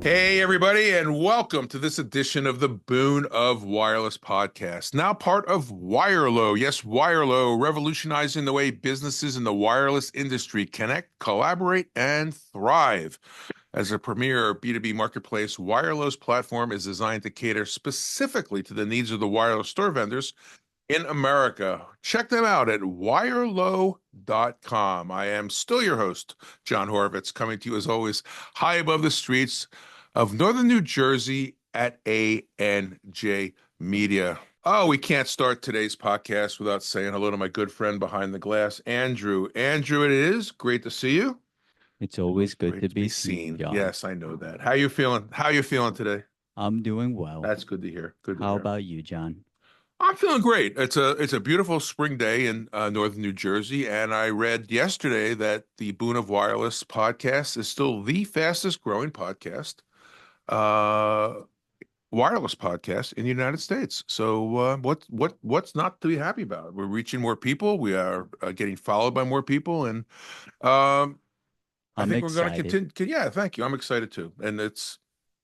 Hey, everybody, and welcome to this edition of the Boon of Wireless podcast. Now part of Wirelo. Yes, Wirelo, revolutionizing the way businesses in the wireless industry connect, collaborate, and thrive. As a premier B2B marketplace, Wirelo's platform is designed to cater specifically to the needs of the wireless store vendors in America. Check them out at wirelo.com. I am still your host, John Horvitz, coming to you as always, high above the streets of northern New Jersey at ANJ Media. Oh, we can't start today's podcast without saying hello to my good friend behind the glass, Andrew. Andrew, it is great to see you. It's always good Great to to be be seen, seen. John. Yes, I know that. How you feeling? How you feeling today? I'm doing well. That's good to hear. Good to How hear. about you, John? I'm feeling great. It's a beautiful spring day in northern New Jersey, and I read yesterday that the Boon of Wireless podcast is still the fastest growing podcast, uh, wireless podcast in the United States. So what's not to be happy about? We're reaching more people. We are getting followed by more people, and um, I I'm think we're going to excited. continue. Yeah, thank you. I'm excited too, and it's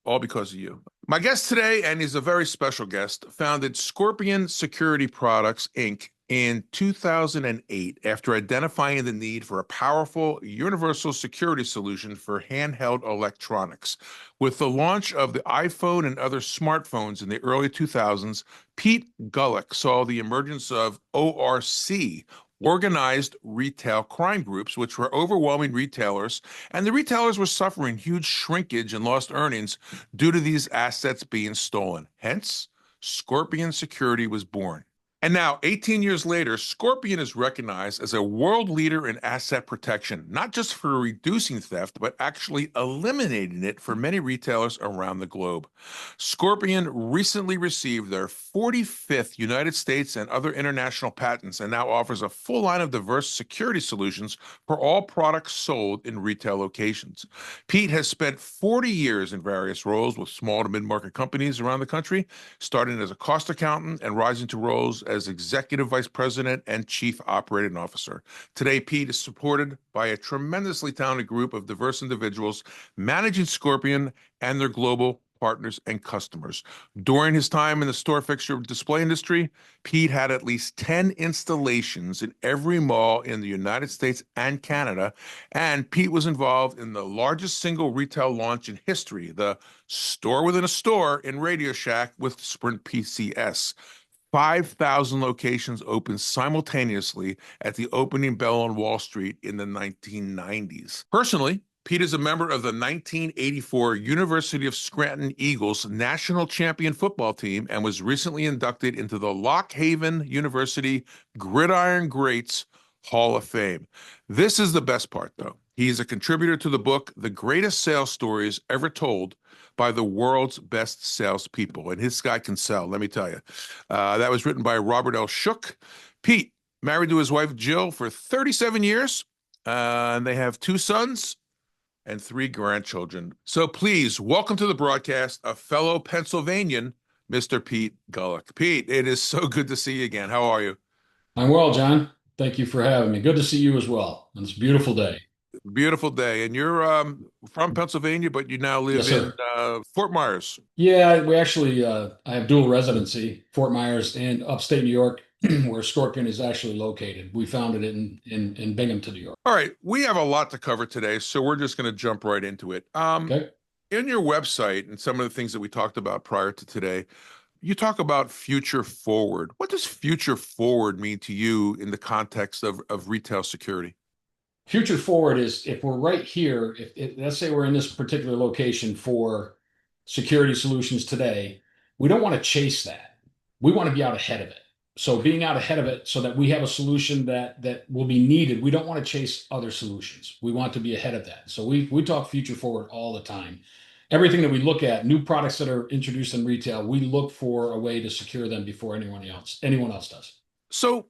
all because of you. My guest today, and he's a very special guest, founded Scorpion Security Products, Inc. in 2008 after identifying the need for a powerful universal security solution for handheld electronics. With the launch of the iPhone and other smartphones in the early 2000s, Pete Gulick saw the emergence of ORC, organized retail crime groups, which were overwhelming retailers, and the retailers were suffering huge shrinkage and lost earnings due to these assets being stolen. Hence, Scorpion Security was born. And now, 18 years later, Scorpion is recognized as a world leader in asset protection, not just for reducing theft, but actually eliminating it for many retailers around the globe. Scorpion recently received their 45th United States and other international patents and now offers a full line of diverse security solutions for all products sold in retail locations. Pete has spent 40 years in various roles with small to mid-market companies around the country, starting as a cost accountant and rising to roles as executive vice president and chief operating officer. Today, Pete is supported by a tremendously talented group of diverse individuals managing Scorpion and their global partners and customers. During his time in the store fixture display industry, Pete had at least 10 installations in every mall in the United States and Canada, and Pete was involved in the largest single retail launch in history, the store within a store in Radio Shack with Sprint PCS. 5,000 locations opened simultaneously at the opening bell on Wall Street in the 1990s. Personally, Pete is a member of the 1984 University of Scranton Eagles national champion football team and was recently inducted into the Lock Haven University Gridiron Greats Hall of Fame. This is the best part, though. He is a contributor to the book, The Greatest Sales Stories Ever Told by the World's Best Salespeople. And his guy can sell, let me tell you. That was written by Robert L. Shook. Pete, married to his wife Jill for 37 years, and they have two sons and three grandchildren. So please welcome to the broadcast a fellow Pennsylvanian, Mr. Pete Gulick. Pete, it is so good to see you again. How are you? I'm well, John. Thank you for having me. Good to see you as well on this beautiful day. Beautiful day. And you're from Pennsylvania, but you now live Yes, in sir. Fort Myers. Yeah, we actually I have dual residency, Fort Myers and upstate New York, where Scorpion is actually located. We founded it in Binghamton, New York. All right, we have a lot to cover today, so we're just going to jump right into it. Okay. In your website and some of the things that we talked about prior to today, you talk about future forward. What does future forward mean to you in the context of retail security? Future forward is if we're right here, if let's say we're in this particular location for security solutions today, we don't want to chase that. We want to be out ahead of it. So being out ahead of it so that we have a solution that will be needed. We don't want to chase other solutions. We want to be ahead of that. So we talk future forward all the time. Everything that we look at, new products that are introduced in retail, we look for a way to secure them before anyone else does. So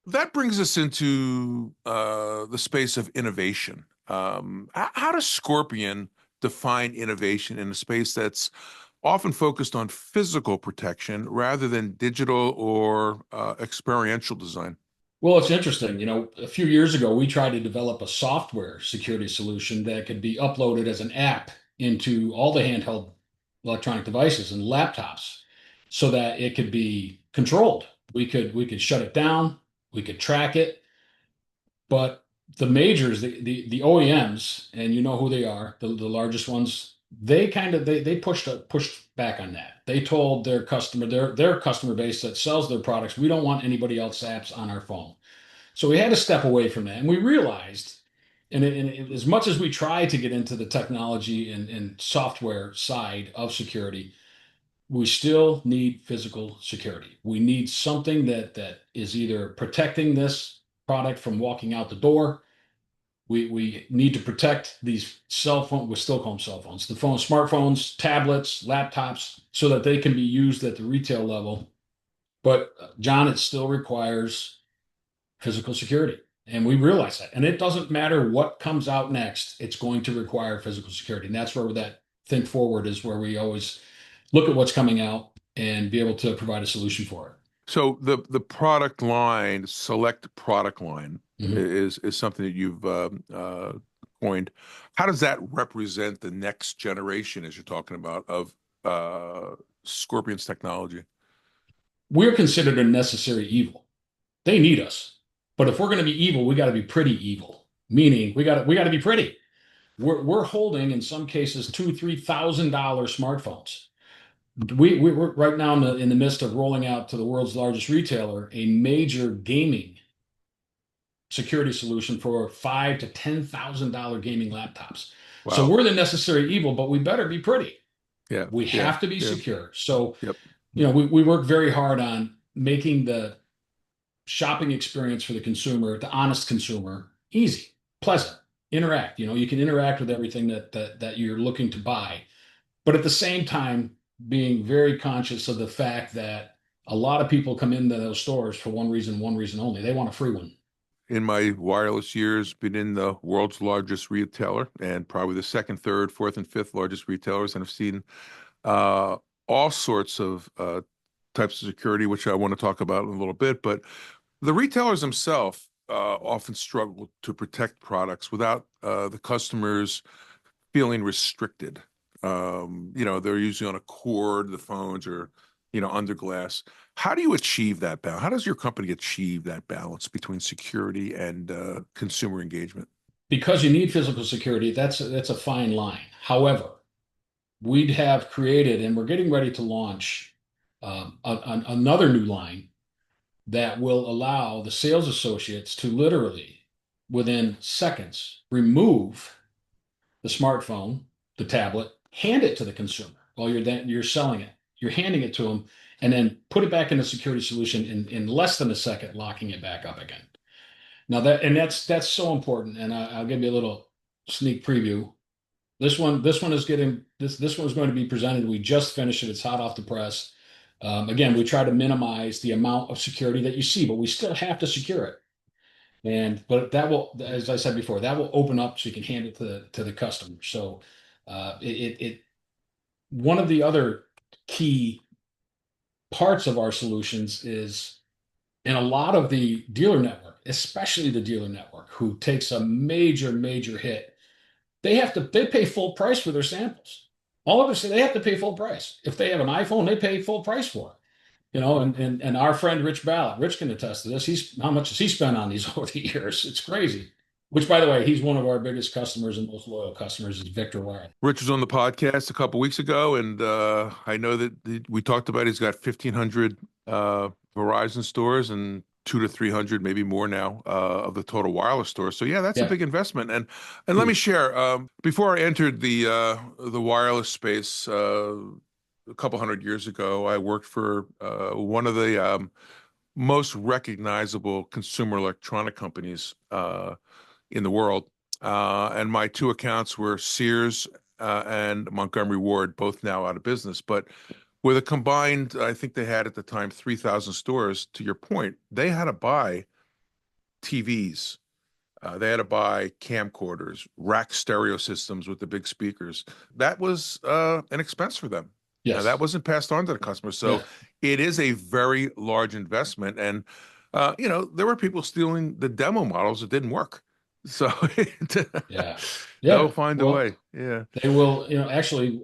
that brings us into the space of innovation. How does Scorpion define innovation in a space that's often focused on physical protection rather than digital or experiential design? Well, it's interesting. A few years ago, we tried to develop a software security solution that could be uploaded as an app into all the handheld electronic devices and laptops so that it could be controlled. We could shut it down, we could track it, but the majors, the OEMs, and you know who they are, the largest ones, they pushed back on that. They told their customer base that sells their products, we don't want anybody else's apps on our phone. So we had to step away from that, and we realized, as much as we tried to get into the technology and software side of security, we still need physical security. We need something that is either protecting this product from walking out the door. We need to protect these cell phone, we still call them cell phones, the phone, smartphones, tablets, laptops, so that they can be used at the retail level. But John, it still requires physical security. And we realize that. And it doesn't matter what comes out next, it's going to require physical security. And that's where that think forward is, where we always look at what's coming out and be able to provide a solution for it. So the product line, select product line, Mhm. is something that you've coined. How does that represent the next generation, as you're talking about, of Scorpion's technology? We're considered a necessary evil. They need us. But if we're going to be evil, we got to be pretty evil. Meaning we got to be pretty. We're holding in some cases $2,000-3,000 smartphones. We're right now in the midst of rolling out to the world's largest retailer a major gaming security solution for $5,000 to $10,000 gaming laptops. So Wow. we're the necessary evil, but we better be pretty. Yeah. We Yeah. have to be Yeah. secure. So, Yep. we work very hard on making the shopping experience for the consumer, the honest consumer, easy, pleasant, interact. You can interact with everything that you're looking to buy, but at the same time, being very conscious of the fact that a lot of people come into those stores for one reason only. They want a free one. In my wireless years, been in the world's largest retailer and probably the second, third, fourth, and fifth largest retailers, and I've seen uh, all sorts of types of security, which I want to talk about in a little bit. But the retailers themselves often struggle to protect products without the customers feeling restricted. They're usually on a cord, the phones, or under glass. How do you achieve that balance? How does your company achieve that balance between security and consumer engagement? Because you need physical security, that's a fine line. However, we'd have created, and we're getting ready to launch another new line that will allow the sales associates to literally, within seconds, remove the smartphone, the tablet, hand it to the consumer while you're selling it. You're handing it to them, and then put it back in a security solution in less than a second, locking it back up again. Now that's so important, and I'll give you a little sneak preview. This one is going to be presented. We just finished it. It's hot off the press. Again, we try to minimize the amount of security that you see, but we still have to secure it. But that will, as I said before, that will open up so you can hand it to the customer. So it one of the other key parts of our solutions is in a lot of the dealer network, especially the dealer network, who takes a major hit. They pay full price for their samples. All of us, they have to pay full price. If they have an iPhone, they pay full price for it. And our friend Rich Ballard, Rich can attest to this. How much has he spent on these over the years? It's crazy. Which, by the way, he's one of our biggest customers and most loyal customers is Victor Ware. Rich was on the podcast a couple weeks ago, and I know that we talked about he's got 1,500 Verizon stores and 200 to 300, maybe more now, of the total wireless stores. So yeah, that's a Yeah. big investment. And let me share. Before I entered the wireless space a couple hundred years ago, I worked for one of the most recognizable consumer electronic companies in the world. And my two accounts were Sears and Montgomery Ward, both now out of business. But with a combined, I think they had at the time 3,000 stores. To your point, they had to buy TVs. They had to buy camcorders, rack stereo systems with the big speakers. That was an expense for them. That Yes. wasn't passed on to the customer. So Yeah. it is a very large investment. And, there were people stealing the demo models that didn't work. So Yeah. they'll Yeah. find a Well, way. Yeah. they will, actually,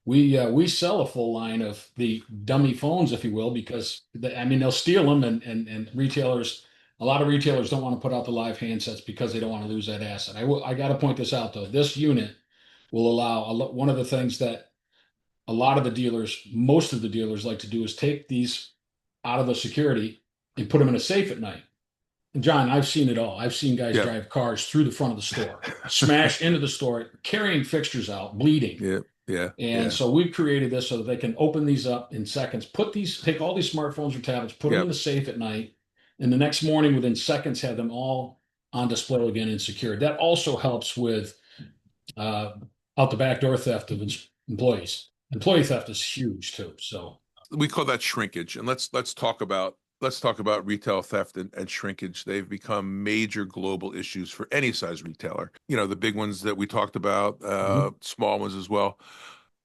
we sell a full line of the dummy phones, if you will, because I mean they'll steal them, and retailers, a lot of retailers don't want to put out the live handsets because they don't want to lose that asset. I got to point this out though. This unit will allow one of the things that a lot of the dealers, most of the dealers like to do is take these out of the security and put them in a safe at night. And John, I've seen it all. I've seen guys Yeah. drive cars through the front of the store, smash into the store, carrying fixtures out, bleeding. Yeah. Yeah. And Yeah. so we've created this so that they can open these up in seconds, take all these smartphones or tablets, put them Yep. in the safe at night, and the next morning, within seconds, have them all on display again and secured. That also helps with uh, out the back door theft of employees. Employee theft is huge too. So We call that shrinkage. And let's talk about retail theft and shrinkage. They've become major global issues for any size retailer. The big ones that we talked about, small ones as well.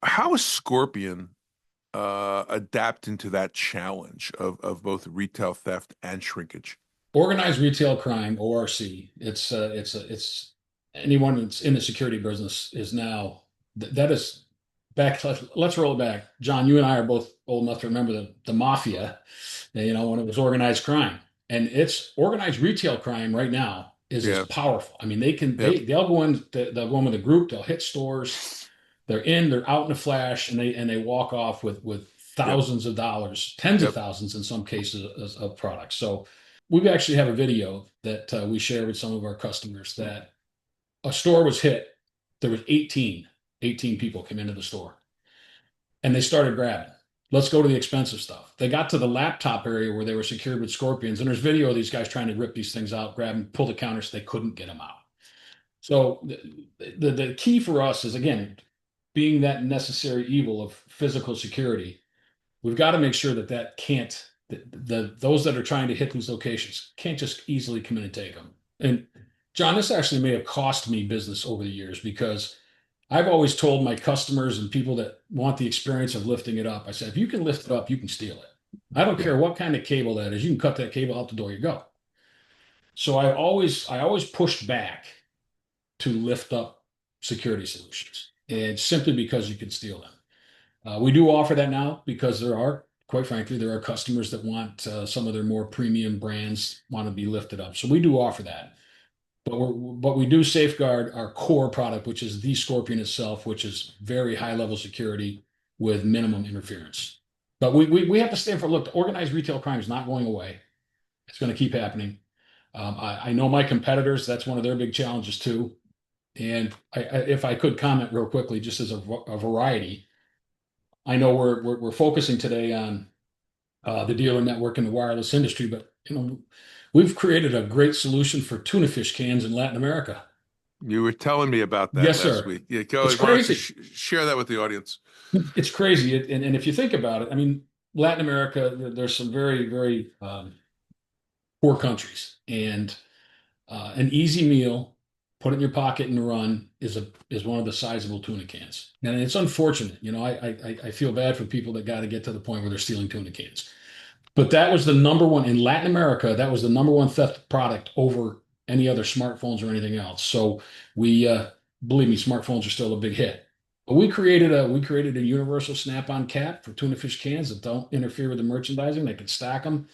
How is Scorpion adapting to that challenge of both retail theft and shrinkage? organized retail crime, ORC. It's anyone that's in the security business is now that is back. Let's roll it back. John, you and I are both old enough to remember the mafia, when it was organized crime, and it's organized retail crime right now is as Yeah. powerful. I mean, they can Yep. they'll go in, they'll go in with a group, they'll hit stores, they're out in a flash, and they walk off with Yep. thousands of dollars, tens of Yep. thousands in some cases of products. So we actually have a video that we share with some of our customers that a store was hit. There was 18 people came into the store and they started grabbing. Let's go to the expensive stuff. They got to the laptop area where they were secured with scorpions, and there's video of these guys trying to rip these things out, grab and pull the counters. They couldn't get them out. So the key for us is, again, being that necessary evil of physical security. We've got to make sure that can't those that are trying to hit these locations can't just easily come in and take them. And John, this actually may have cost me business over the years because I've always told my customers and people that want the experience of lifting it up, I said, if you can lift it up, you can steal it. I don't care what kind of cable that is. You can cut that cable out the door, you go. So I always pushed back to lift up security solutions, and simply because you can steal them. We do offer that now because quite frankly, there are customers that want some of their more premium brands want to be lifted up. So we do offer that. But we do safeguard our core product, which is the Scorpion itself, which is very high level security with minimum interference. But we have to stand for, look, organized retail crime is not going away. It's going to keep happening. I know my competitors, that's one of their big challenges too. And if I could comment real quickly, just as a variety, I know we're focusing today on the dealer network and the wireless industry, but we've created a great solution for tuna fish cans in Latin America. You were telling me about that Yes, last sir. week. Yeah, go. It's Why don't you crazy. share that with the audience? It's crazy. And if you think about it, I mean, Latin America, there's some very, very poor countries, and an easy meal, put it in your pocket and run is one of the sizable tuna cans. And it's unfortunate, I feel bad for people that got to get to the point where they're stealing tuna cans. But that was the number one in Latin America. That was the number one theft product over any other smartphones or anything else. So we believe me, smartphones are still a big hit. But we created a universal snap-on cap for tuna fish cans that don't interfere with the merchandising. They can stack them,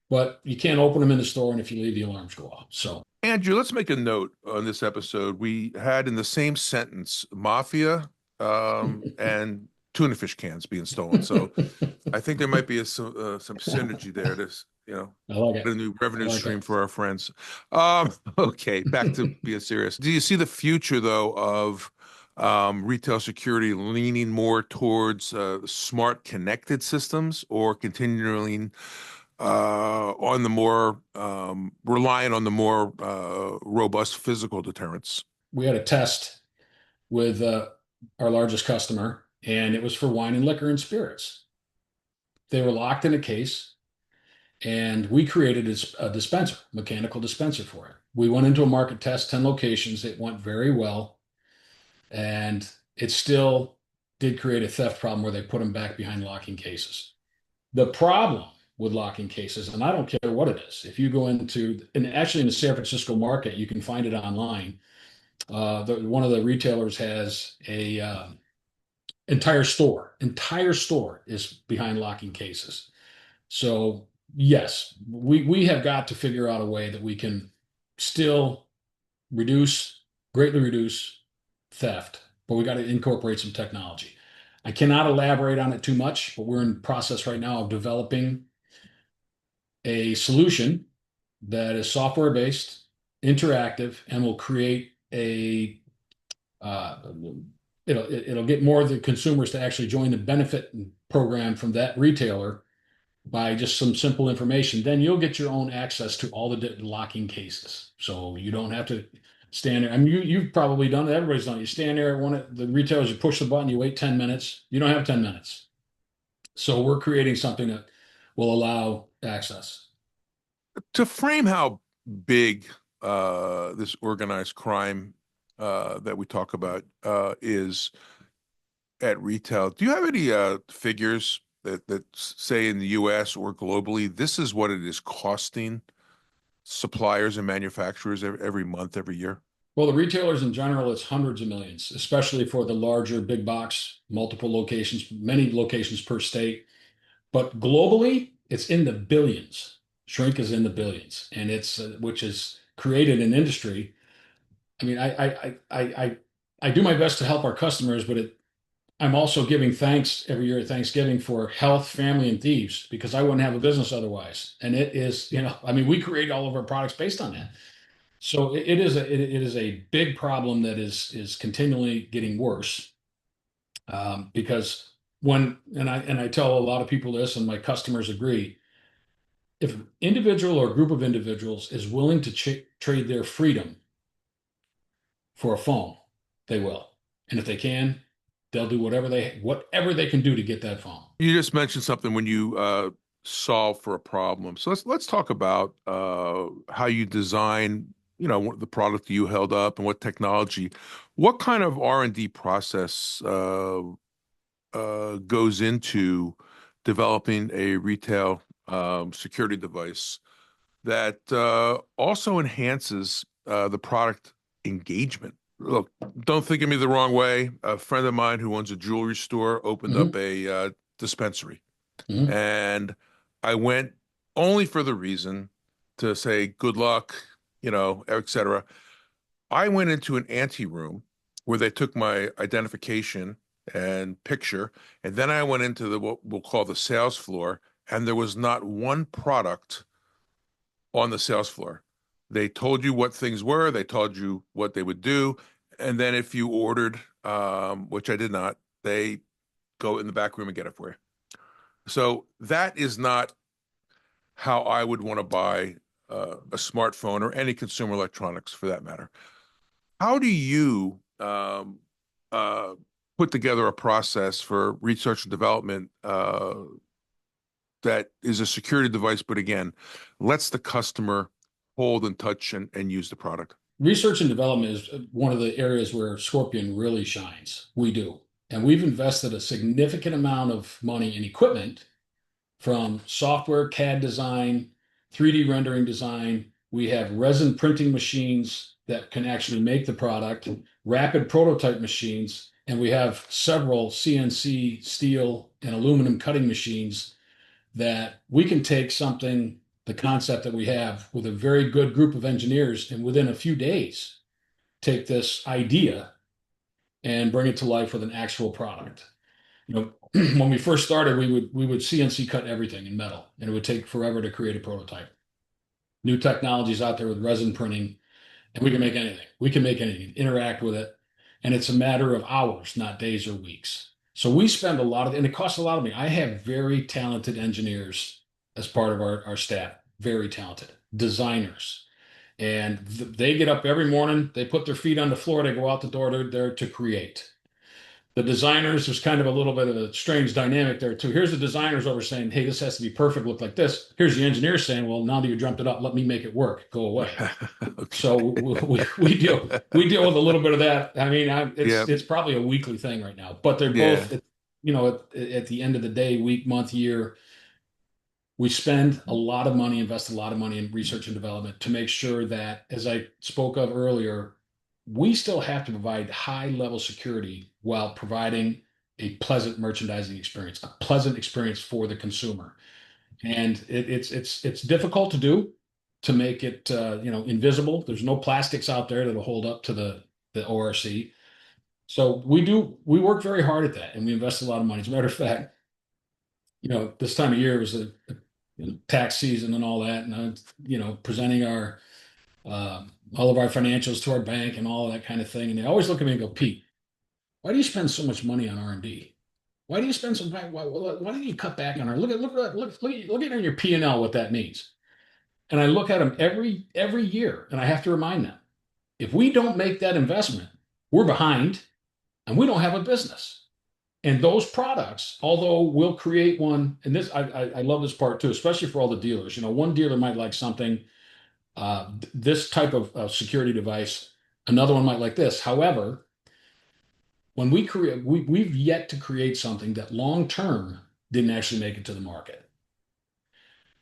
but you can't open them in the store, and if you leave, the alarms go off. So Andrew, let's make a note on this episode. We had in the same sentence mafia and tuna fish cans being stolen. So I think there might be some synergy there. I like Get a it. new I revenue like stream it. for our friends. Okay, back to being serious. Do you see the future though of retail security leaning more towards smart connected systems or continuing on the more relying on the more robust physical deterrence? We had a test with our largest customer, and it was for wine and liquor and spirits. They were locked in a case, and we created a dispenser, mechanical dispenser for it. We went into a market test, 10 locations. It went very well, and it still did create a theft problem where they put them back behind locking cases. The problem with locking cases, and I don't care what it is. If you go into, and actually in the San Francisco market, you can find it online. One of the retailers has a entire store is behind locking cases. So yes, we have got to figure out a way that we can still greatly reduce theft, but we got to incorporate some technology. I cannot elaborate on it too much, but we're in process right now of developing a solution that is software based, interactive, and will create a uh, it'll get more of the consumers to actually join the benefit program from that retailer by just some simple information. Then you'll get your own access to all the locking cases, so you don't have to stand there. I mean, you've probably done it. Everybody's done it. You stand there at one of the retailers, you push the button, you wait 10 minutes. You don't have 10 minutes. So we're creating something that will allow access. To frame how big this organized crime that we talk about is at retail, do you have any figures that say in the US or globally, this is what it is costing suppliers and manufacturers every month, every year? Well, the retailers in general, it's hundreds of millions, especially for the larger big box, multiple locations, many locations per state. But globally, it's in the billions. Shrink is in the billions, and it's which has created an industry. I mean, I do my best to help our customers, but I'm also giving thanks every year at Thanksgiving for health, family, and thieves because I wouldn't have a business otherwise. And it is, I mean, we create all of our products based on that. So it is a big problem that is continually getting worse because and I tell a lot of people this, and my customers agree. If an individual or a group of individuals is willing to trade their freedom for a phone, they will. And if they can, they'll do whatever they can do to get that phone. You just mentioned something when you solve for a problem. So let's talk about how you design, the product you held up and what technology, what kind of R&D process goes into developing a retail security device that also enhances the product engagement. Look, don't think of me the wrong way. A friend of mine who owns a jewelry store opened up a dispensary, and I went only for the reason to say good luck, etc. I went into an ante room where they took my identification and picture, and then I went into what we'll call the sales floor, and there was not one product on the sales floor. They told you what things were, they told you what they would do, and then if you ordered, which I did not, they go in the back room and get it for you. So that is not how I would want to buy a smartphone or any consumer electronics for that matter. How do you put together a process for research and development that is a security device, but again, lets the customer hold and touch and use the product? Research and development is one of the areas where Scorpion really shines. We do. And we've invested a significant amount of money in equipment from software, CAD design, 3D rendering design. We have resin printing machines that can actually make the product, rapid prototype machines, and we have several CNC steel and aluminum cutting machines that we can take the concept that we have with a very good group of engineers, and within a few days, take this idea and bring it to life with an actual product. When we first started, we would CNC cut everything in metal, and it would take forever to create a prototype. New technologies out there with resin printing, and we can make anything. We can make anything, interact with it, and it's a matter of hours, not days or weeks. So we spend and it costs a lot of money. I have very talented engineers as part of our staff, very talented designers. And they get up every morning, they put their feet on the floor, they go out the door, they're there to create. The designers, there's kind of a little bit of a strange dynamic there too. Here's the designers over saying, hey, this has to be perfect, look like this. Here's the engineers saying, well, now that you dreamt it up, let me make it work, go away. Okay. So we deal with a little bit of that. I mean, it's probably a weekly thing right now, but they're both, at the end of the day, week, month, year, We spend a lot of money, invest a lot of money in research and development to make sure that, as I spoke of earlier, we still have to provide high level security while providing a pleasant merchandising experience, a pleasant experience for the consumer. And it's difficult to do, to make it invisible. There's no plastics out there that'll hold up to the ORC. So we work very hard at that, and we invest a lot of money. As a matter of fact, this time of year was a tax season and all that, and presenting our all of our financials to our bank and all of that kind of thing. And they always look at me and go, Pete, why do you spend so much money on R&D? Why do you spend some? Why don't you cut back on our? Look at on your P&L what that means. And I look at them every year, and I have to remind them, if we don't make that investment, we're behind, and we don't have a business. And those products, although we'll create one, and this I love this part too, especially for all the dealers. One dealer might like something, this type of security device. Another one might like this. However, when we create, we've yet to create something that long term didn't actually make it to the market.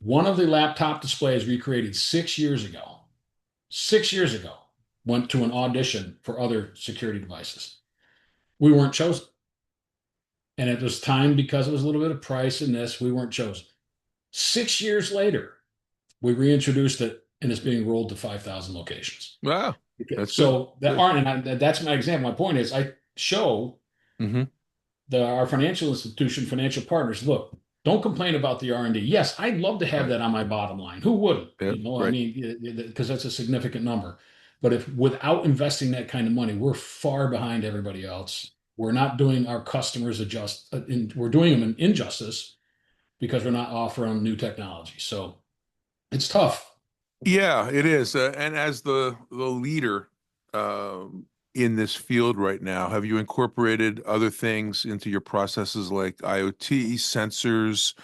One of the laptop displays we created 6 years ago, went to an audition for other security devices. We weren't chosen. And it was time, because it was a little bit of price in this, we weren't chosen. 6 years later, we reintroduced it, and it's being rolled to 5,000 locations. Wow. That's so good. That's my example. My point is, I show our financial institution, financial partners, look, don't complain about the R&D. Yes, I'd love to have that on my bottom line. Who wouldn't? Yeah, right. I mean, because that's a significant number. But if without investing that kind of money, we're far behind everybody else. We're not doing our customers we're doing them an injustice because we're not offering new technology. So it's tough. Yeah, it is. And as the leader in this field right now, have you incorporated other things into your processes like IoT, sensors,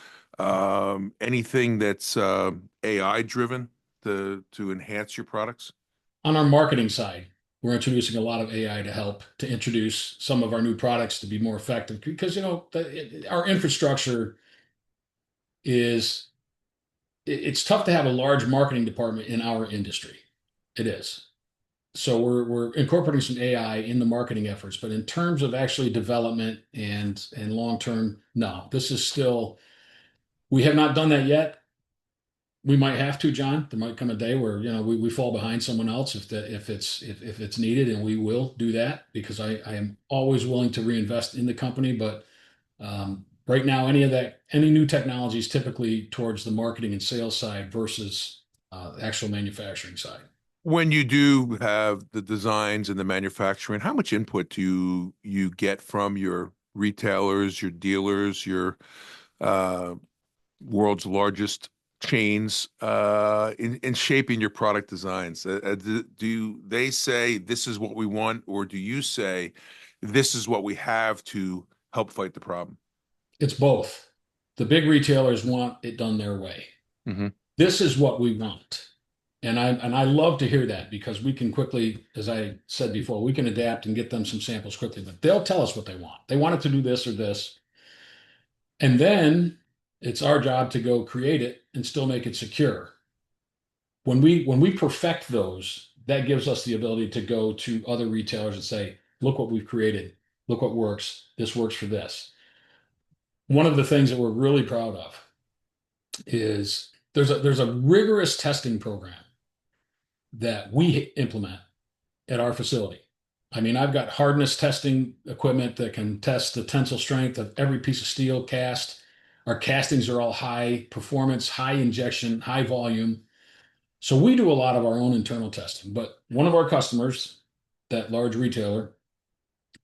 anything that's AI driven to enhance your products? On our marketing side, we're introducing a lot of AI to help to introduce some of our new products to be more effective, because our infrastructure it's tough to have a large marketing department in our industry. It is. So we're incorporating some AI in the marketing efforts, but in terms of actually development and long term, no, this is still, we have not done that yet. We might have to, John. There might come a day where we fall behind someone else if it's needed, and we will do that, because I am always willing to reinvest in the company. But right now, any new technology is typically towards the marketing and sales side versus actual manufacturing side. When you do have the designs and the manufacturing, how much input do you get from your retailers, your dealers, your world's largest chains in shaping your product designs? Do they say this is what we want, or do you say this is what we have to help fight the problem? It's both. The big retailers want it done their way. This is what we want. And I love to hear that, because we can quickly, as I said before, we can adapt and get them some samples quickly, but they'll tell us what they want. They want it to do this or this. And then it's our job to go create it and still make it secure. When we perfect those, that gives us the ability to go to other retailers and say, look what we've created. Look what works. This works for this. One of the things that we're really proud of is there's a rigorous testing program that we implement at our facility. I mean, I've got hardness testing equipment that can test the tensile strength of every piece of steel cast. Our castings are all high performance, high injection, high volume. So we do a lot of our own internal testing. But one of our customers, that large retailer,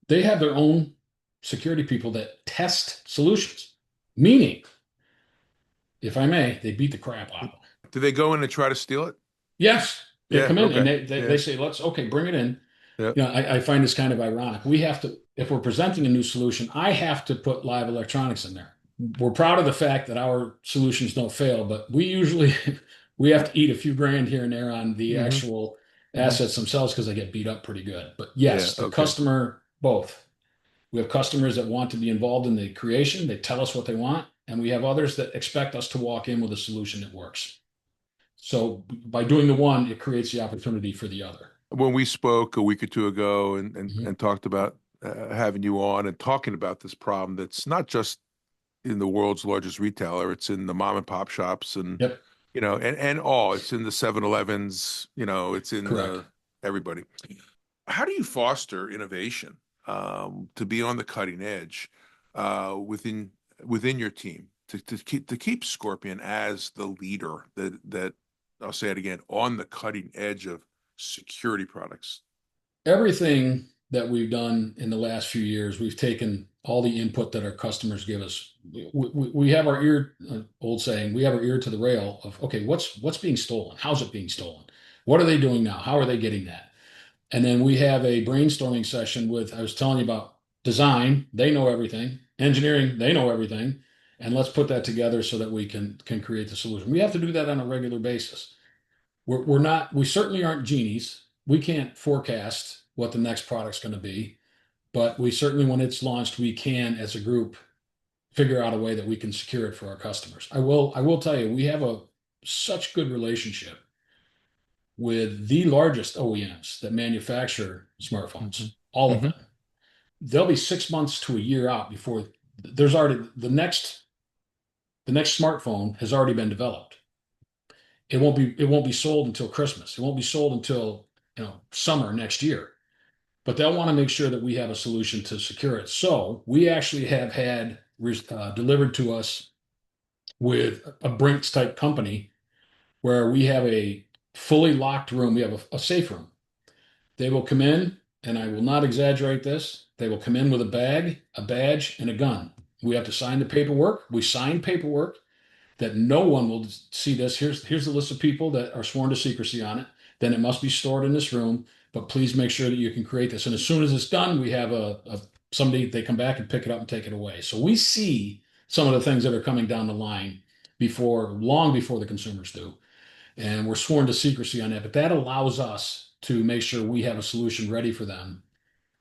they have their own security people that test solutions. Meaning, if I may, they beat the crap out of them. Do they go in and try to steal it? Yes. They come in and Yeah. they say, bring it in. Yep. I find this kind of ironic. We have to, if we're presenting a new solution, I have to put live electronics in there. We're proud of the fact that our solutions don't fail, but we have to eat a few grand here and there on the actual assets themselves, because they get beat up pretty good. But yes, the customer, both. We have customers that want to be involved in the creation. They tell us what they want, and we have others that expect us to walk in with a solution that works. So by doing the one, it creates the opportunity for the other. When we spoke a week or two ago and Mhm. talked about having you on and talking about this problem that's not just in the world's largest retailer, it's in the mom and pop shops and Yep, and all. It's in the 7-Elevens, it's in correct. everybody. How do you foster innovation to be on the cutting edge within your team to keep Scorpion as the leader that I'll say it again, on the cutting edge of security products? Everything that we've done in the last few years, we've taken all the input that our customers give us. We have our ear, old saying, we have our ear to the rail of, okay, what's being stolen? How's it being stolen? What are they doing now? How are they getting that? And then we have a brainstorming session with, I was telling you about design, they know everything, engineering, they know everything, and let's put that together so that we can create the solution. We have to do that on a regular basis. We're not, we certainly aren't genies. We can't forecast what the next product's going to be, but we certainly, when it's launched, we can, as a group, figure out a way that we can secure it for our customers. I will tell you, we have such good relationship with the largest OEMs that manufacture smartphones, all of Mm-hmm. them. They'll be 6 months to a year out before there's already the next smartphone has already been developed. It won't be sold until Christmas. It won't be sold until summer next year. But they'll want to make sure that we have a solution to secure it. So we actually have had delivered to us with a Brinks type company where we have a fully locked room. We have a safe room. They will come in, and I will not exaggerate this. They will come in with a bag, a badge, and a gun. We have to sign the paperwork. We sign paperwork that no one will see this. Here's the list of people that are sworn to secrecy on it. Then it must be stored in this room. But please make sure that you can create this. And as soon as it's done, we have somebody, they come back and pick it up and take it away. So we see some of the things that are coming down the line long before the consumers do. And we're sworn to secrecy on that. But that allows us to make sure we have a solution ready for them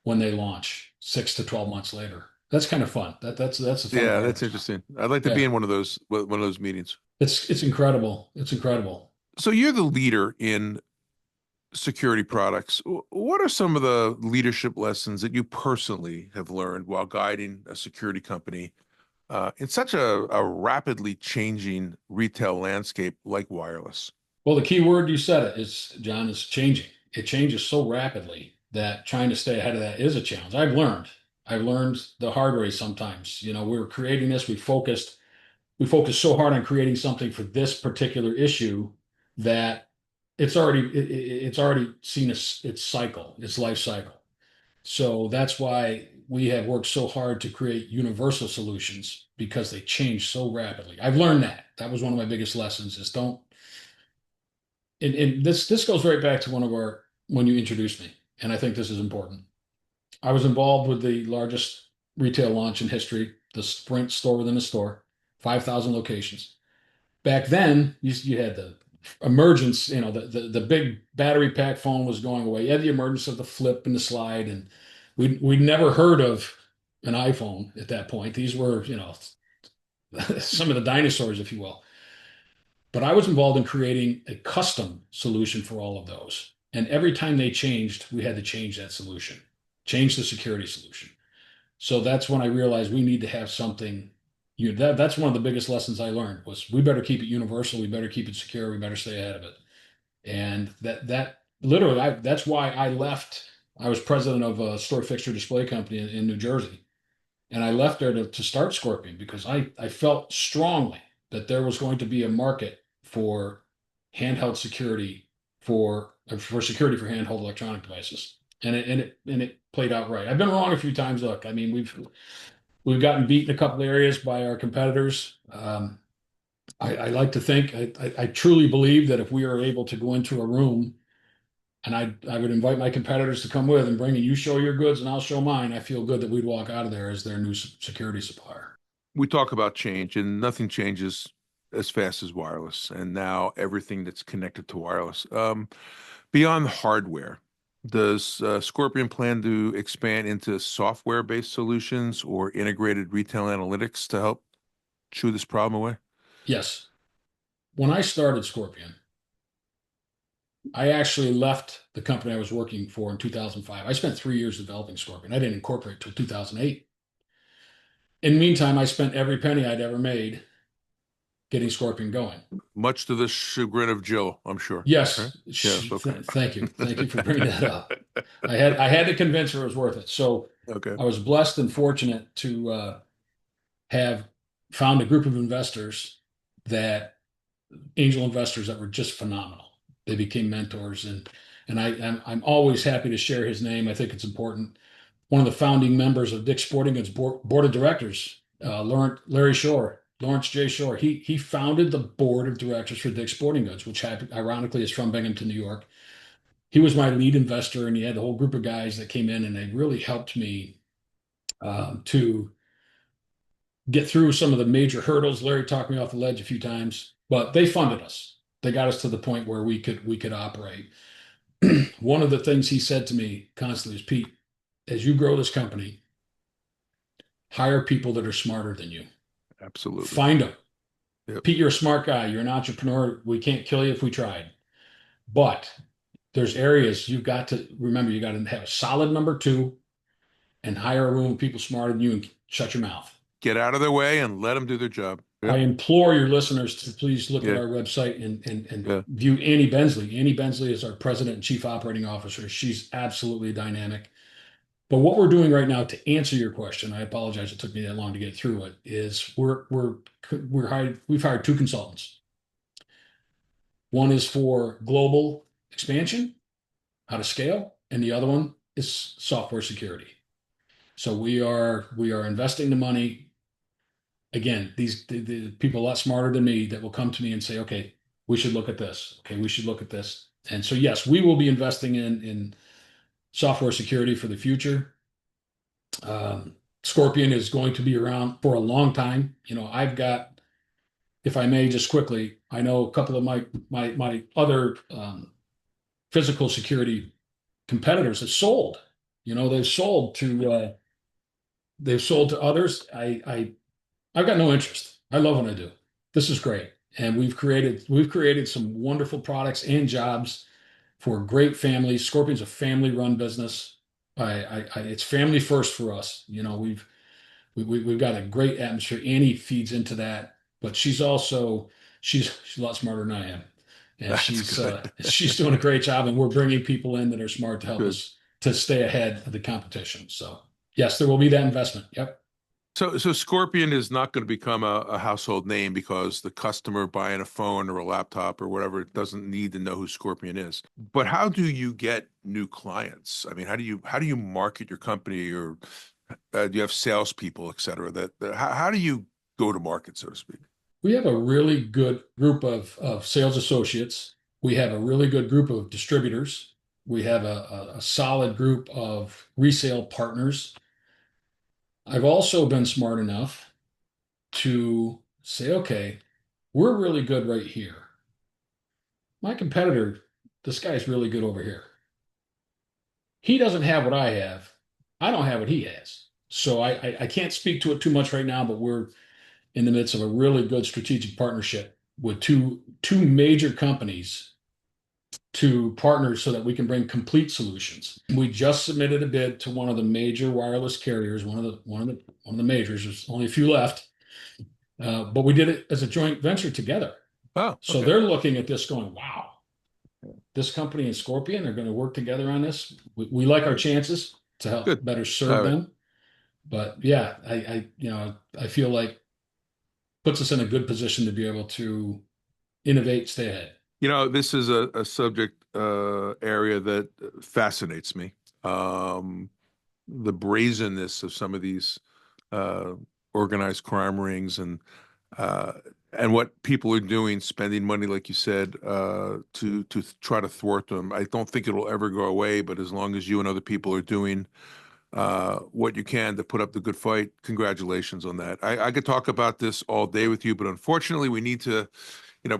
when they launch 6 to 12 months later. That's kind of fun. That's a fun Yeah, part of that's the job. interesting. I'd like to be Yeah, in one of those meetings. it's incredible. It's incredible. So you're the leader in security products. What are some of the leadership lessons that you personally have learned while guiding a security company in such a rapidly changing retail landscape like wireless? Well, the key word you said it is, John, is changing. It changes so rapidly that trying to stay ahead of that is a challenge. I've learned the hard way sometimes. We were creating this, we focused so hard on creating something for this particular issue that it's already seen its life cycle. So that's why we have worked so hard to create universal solutions because they change so rapidly. I've learned that. That was one of my biggest lessons is don't and this goes right back to when you introduced me, and I think this is important. I was involved with the largest retail launch in history, the Sprint store within a store, 5,000 locations. Back then, you had the emergence, the big battery pack phone was going away. You had the emergence of the flip and the slide, and we'd never heard of an iPhone at that point. These were, some of the dinosaurs, if you will. But I was involved in creating a custom solution for all of those. And every time they changed, we had to change that solution, change the security solution. So that's when I realized we need to have something. That's one of the biggest lessons I learned was we better keep it universal, we better keep it secure, we better stay ahead of it. And that literally, that's why I left. I was president of a store fixture display company in New Jersey, and I left there to start Scorpion because I felt strongly that there was going to be a market for handheld security for security for handheld electronic devices, and it played out right. I've been wrong a few times. Look, I mean, we've gotten beat in a couple of areas by our competitors. I like to think I truly believe that if we are able to go into a room and I would invite my competitors to come with and bring and you show your goods and I'll show mine. I feel good that we'd walk out of there as their new security supplier. We talk about change, and nothing changes as fast as wireless, and now everything that's connected to wireless. Beyond hardware, does Scorpion plan to expand into software-based solutions or integrated retail analytics to help? chew this problem away? Yes. When I started Scorpion, I actually left the company I was working for in 2005. I spent 3 years developing Scorpion. I didn't incorporate till 2008. In the meantime, I spent every penny I'd ever made getting Scorpion going. Much to the chagrin of Jill, I'm sure. Right? Yes, Yes. Okay. thank you, thank you for bringing that up. I had to convince her it was worth it. So Okay. I was blessed and fortunate to have found a group of investors that angel investors that were just phenomenal. They became mentors, and I'm always happy to share his name. I think it's important. One of the founding members of Dick's Sporting Goods board of directors, Lawrence J. Shore. He founded the board of directors for Dick's Sporting Goods, which ironically is from Binghamton, New York. He was my lead investor, and he had the whole group of guys that came in, and they really helped me to get through some of the major hurdles. Larry talked me off the ledge a few times, but they funded us. They got us to the point where we could operate. One of the things he said to me constantly is, Pete, as you grow this company, hire people that are smarter than you. Absolutely. Find them. Yep. Pete, you're a smart guy. You're an entrepreneur. We can't kill you if we tried. But there's areas you've got to remember. You got to have a solid number two and hire a room of people smarter than you and shut your mouth. Get out of their way and let them do their job. I Yep. implore your listeners to please look at Yeah. our website and Yeah. view Annie Bensley. Annie Bensley is our president and chief operating officer. She's absolutely dynamic. But what we're doing right now, to answer your question, I apologize it took me that long to get through it, is we've hired two consultants. One is for global expansion, how to scale, and the other one is software security. So we are investing the money. Again, the people a lot smarter than me that will come to me and say, okay, we should look at this. Okay, we should look at this. And so yes, we will be investing in software security for the future. Scorpion is going to be around for a long time. I've got, if I may, just quickly, I know a couple of my other physical security competitors have sold. They've sold to others. I've got no interest. I love what I do. This is great, and we've created some wonderful products and jobs for great families. Scorpion's a family-run business. It's family first for us. We've got a great atmosphere. Annie feeds into that, but she's a lot smarter than I am, and That's she's good. she's doing a great job. And we're bringing people in that are smart to help Good. us to stay ahead of the competition. So yes, there will be that investment. Yep. So Scorpion is not going to become a household name because the customer buying a phone or a laptop or whatever doesn't need to know who Scorpion is. But how do you get new clients? I mean, how do you market your company, or do you have salespeople, et cetera? How do you go to market, so to speak? We have a really good group of sales associates. We have a really good group of distributors. We have a solid group of resale partners. I've also been smart enough to say, okay, we're really good right here. My competitor, this guy's really good over here. He doesn't have what I have. I don't have what he has. So I can't speak to it too much right now, but we're in the midst of a really good strategic partnership with two major companies to partner so that we can bring complete solutions. We just submitted a bid to one of the major wireless carriers, one of the majors. There's only a few left, but we did it as a joint venture together. Oh, So okay. they're looking at this going, wow, this company and Scorpion are going to work together on this. We like our chances to help Good. better All serve right. them. But yeah, I feel like puts us in a good position to be able to innovate, stay ahead. This is a subject area that fascinates me. The brazenness of some of these uh, organized crime rings uh, and what people are doing, spending money, like you said, to try to thwart them. I don't think it'll ever go away, but as long as you and other people are doing what you can to put up the good fight, congratulations on that. I could talk about this all day with you, but unfortunately, we need to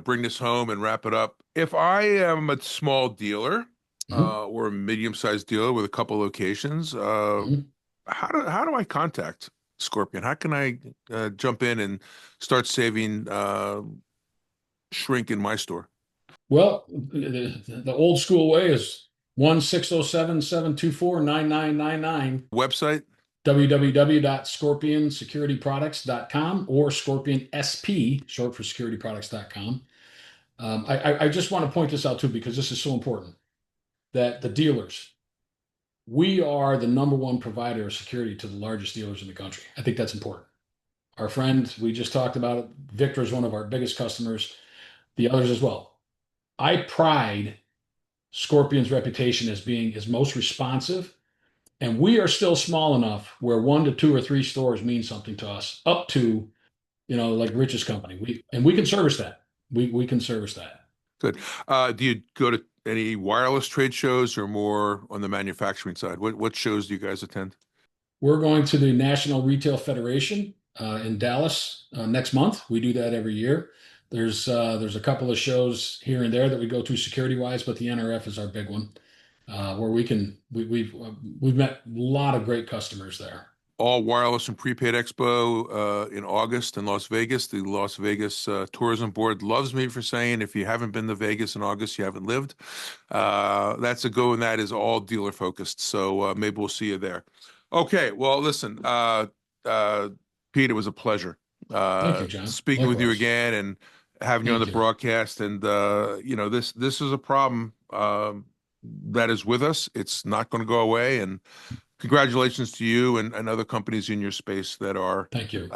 bring this home and wrap it up. If I am a small dealer Mhm. or a medium-sized dealer with a couple locations, Mhm. how do I contact Scorpion? How can I jump in and start saving shrink in my store? Well, the old school way is 1-607-724-9999. Website? www.scorpionsecurityproducts.com or Scorpion SP, short for securityproducts.com. I just want to point this out too, because this is so important, that the dealers, we are the number one provider of security to the largest dealers in the country. I think that's important. Our friend, we just talked about it, Victor is one of our biggest customers, the others as well. I pride Scorpion's reputation as being his most responsive, and we are still small enough where 1 to 2 or 3 stores mean something to us, up to, like Rich's company. We can service that. We can service that. Good. Do you go to any wireless trade shows or more on the manufacturing side? What shows do you guys attend? We're going to the National Retail Federation in Dallas next month. We do that every year. There's a couple of shows here and there that we go to security wise, but the NRF is our big one, where we've met a lot of great customers there. All Wireless and Prepaid Expo in August in Las Vegas. The Las Vegas Tourism Board loves me for saying if you haven't been to Vegas in August, you haven't lived. That's a go, and that is all dealer focused. So maybe we'll see you there. Okay. Well, listen, Pete, it was a pleasure Thank you, John. speaking with you Likewise. again and having you on the Thank you. broadcast. And this is a problem that is with us. It's not going to go away. And congratulations to you and other companies in your space that are Thank you.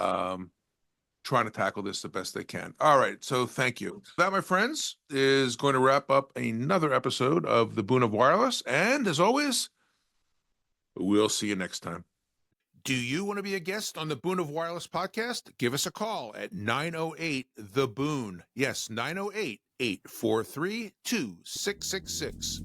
trying to tackle this the best they can. All right. So thank you. That, my friends, is going to wrap up another episode of the Boon of Wireless. And as always, we'll see you next time. Do you want to be a guest on the Boon of Wireless podcast? Give us a call at 908-THE-BOON. Yes, 908-843-2666.